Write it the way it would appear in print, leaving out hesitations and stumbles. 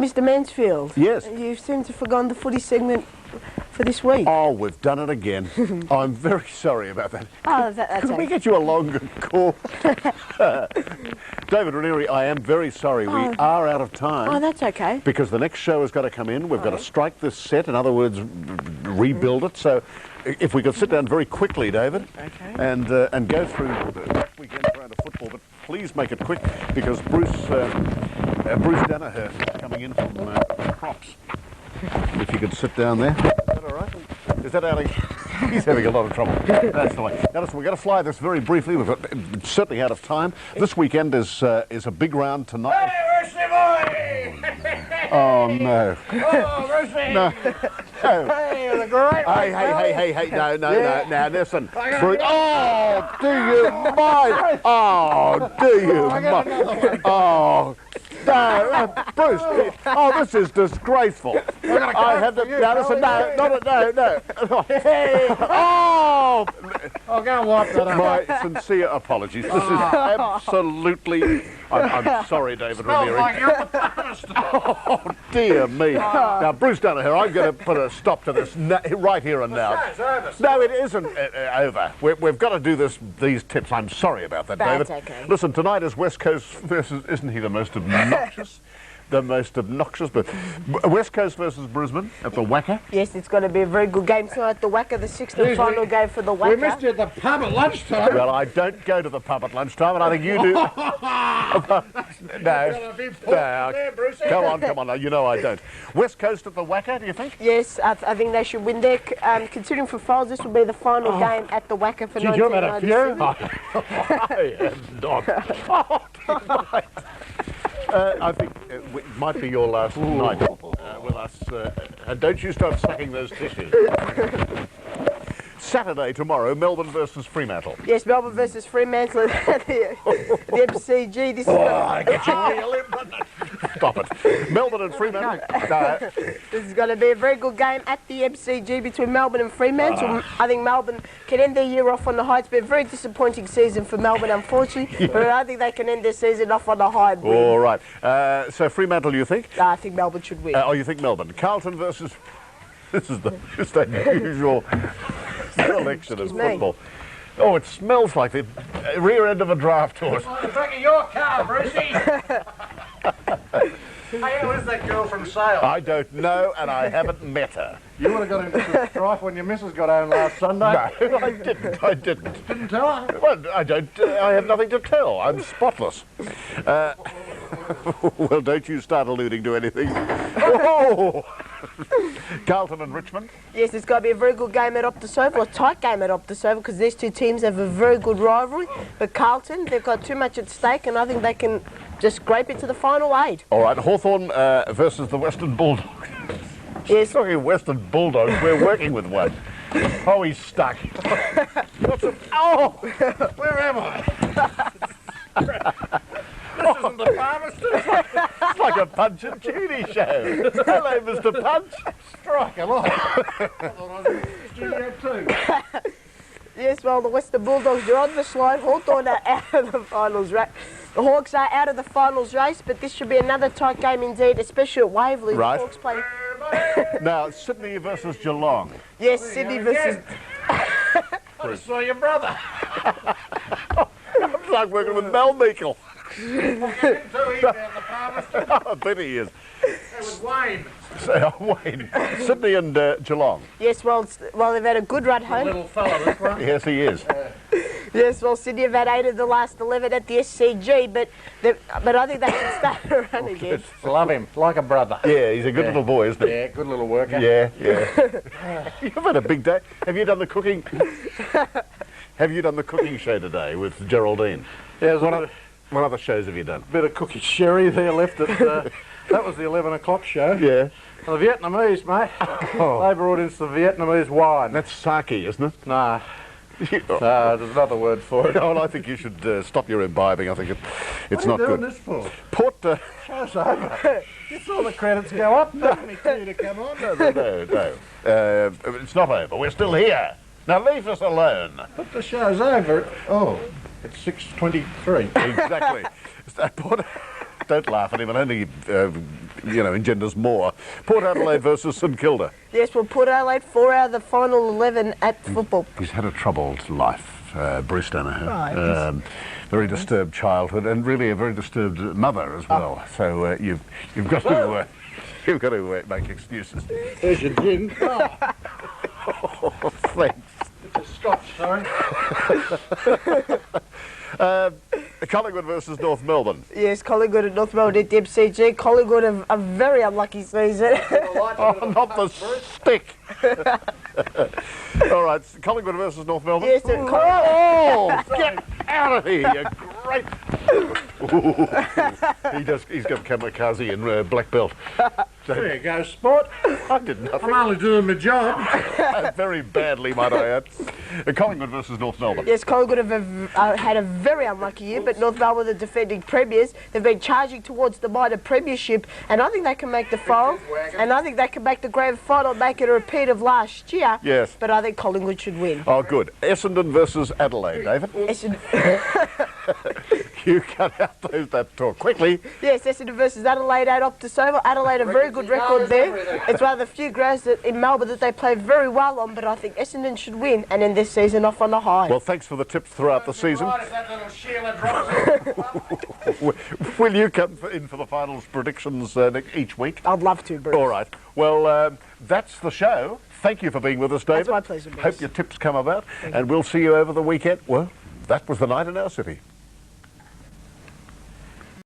Mr. Mansfield. Yes. You seem to have forgotten the footy segment for this week. Oh, we've done it again. I'm very sorry about that. Oh, that's Could we okay. get you a longer call? David Raineri, I am very sorry. We are out of time. Oh, that's okay. Because the next show has got to come in. We've got to strike this set, in other words, rebuild it. So if we could sit down very quickly, David, and go through that weekend's round of football, but please make it quick because Bruce Daniher is coming in from props. If you could sit down there. Is that all right? Is that Ali? He's having a lot of trouble. That's the way. Now listen, we're going to fly this very briefly. We've got certainly out of time. This weekend is a big round tonight. Hey, Rusty boy! Oh no. Oh, Rusty! No. Hey, it was a great one. Hey, no, now listen. Oh, do you mind? Oh, do you mind? Oh, no, Bruce, oh, this is disgraceful. I have to, now listen, no. Hey, oh! Oh, go and wipe that up. My sincere apologies. This is absolutely, I'm sorry, David Smells Raineri. like you're the past. Oh, dear me. Now, Bruce Daniher, I'm going to put a stop to this right here and now. It's over. No, it isn't over. We've got to do these tips. I'm sorry about that, That's David. okay. Listen, tonight is West Coast versus, isn't he the most obnoxious? But West Coast versus Brisbane at the Wacker. Yes, it's going to be a very good game tonight at the Wacker, the sixth and final game for the Wacker. We missed you at the pub at lunchtime. Well, I don't go to the pub at lunchtime, and I think you do. No. Come on. You know I don't. West Coast at the Wacker, do you think? Yes, I think they should win there. Considering for Foles, this will be the final game at the Wacker for 1997. I am not. I think it might be your last night with us. And don't you start sucking those tissues. Saturday, tomorrow, Melbourne versus Fremantle. Yes, Melbourne versus Fremantle at the MCG. This is I get you real in. Stop it. Melbourne and Fremantle. This is going to be a very good game at the MCG between Melbourne and Fremantle. I think Melbourne can end their year off on the high. It's been a very disappointing season for Melbourne, unfortunately, but I think they can end their season off on the high. All right. So Fremantle, you think? I think Melbourne should win. You think Melbourne? Carlton versus... This is just unusual selection of football. Oh, it smells like the rear end of a draft horse. On the back of your car, Brucey. Hey, who is that girl from Sale? I don't know, and I haven't met her. You would have got into the strife when your missus got home last Sunday. No, I didn't. Didn't tell her? Well, I have nothing to tell. I'm spotless. Well, don't you start alluding to anything. Oh! Carlton and Richmond. Yes, it's going to be a very good game at Optus Oval, a tight game at Optus Oval, because these two teams have a very good rivalry. But Carlton, they've got too much at stake, and I think they can just scrape it to the final 8. All right, Hawthorn versus the Western Bulldogs. Yes. Talking of Western Bulldogs, we're working with one. Oh, he's stuck. Oh! Where am I? This isn't the pharmacist. It's like a Punch and Judy show. Hello, Mr. Punch. Strike a lot. I thought I was in studio too. Yes, well, the Western Bulldogs are on the slide. Hawthorn are out of the finals race. The Hawks are out of the finals race, but this should be another tight game indeed, especially at Waverley. Right. The Hawks play... Now, Sydney versus Geelong. Yes, Sydney versus... I just saw your brother. It's like working with Mel Meikle. He's down the pharmacist. I bet he is. It was Wayne. So, Wayne, Sydney and Geelong. Yes, well, they've had a good run home. Little fella, this one. Yes, he is. Yes, well, Sydney have had 8 of the last 11 at the SCG, but I think they can start a run again. Love him, like a brother. Yeah, he's a good little boy, isn't he? Yeah, good little worker. Yeah. You've had a big day. Have you done the cooking? Have you done the cooking show today with Geraldine? Yeah, What other shows have you done? bit of cookie sherry there left at... that was the 11 o'clock show. Yeah. The Vietnamese, mate. They brought in some Vietnamese wine. That's sake, isn't it? Nah. There's another word for it. Oh, I think you should stop your imbibing. I think it's not What are you good. doing this for? Port. Show's over. You saw the credits go up. Make me clear to come on. No. It's not over. We're still here. Now leave us alone. But the show's over. Oh, it's 6:23. Exactly. Port. Don't laugh at him. It'll only engenders more. Port Adelaide versus St Kilda. Yes, well, Port Adelaide 4 out of the final 11 at football. He's had a troubled life, Bruce Daniher. Very disturbed childhood, and really a very disturbed mother as well. So you've got to make excuses. There's your gin. Oh, thanks. It's a scotch, sorry. Collingwood versus North Melbourne. Yes, Collingwood and North Melbourne at the MCG. Collingwood have a very unlucky season. Oh, not the stick. All right, Collingwood versus North Melbourne. Yes, Get out of here, you great... He's got kamikaze and black belt. There you go, sport. I did nothing. I'm only doing my job. Very badly, might I add. Collingwood versus North Melbourne. Yes, Collingwood have had a very unlucky year, but North Melbourne are the defending premiers. They've been charging towards the minor premiership, and I think they can make the final, and I think they can make the grand final, make it a repeat of last year. Yes. But I think Collingwood should win. Oh, good. Essendon versus Adelaide, David. You cut out that talk quickly. Yes, Essendon versus Adelaide at Optus Oval. Adelaide a very good record there. It's one of the few grounds in Melbourne that they play very well on, but I think Essendon should win and end this season off on the high. Well, thanks for the tips throughout the season. Right, if that little Sheila drops it. Will you come in for the finals predictions each week? I'd love to, Bruce. All right. Well, that's the show. Thank you for being with us, David. It's my pleasure, Bruce. Hope your tips come about, and we'll see you over the weekend. Well, that was the night in our city.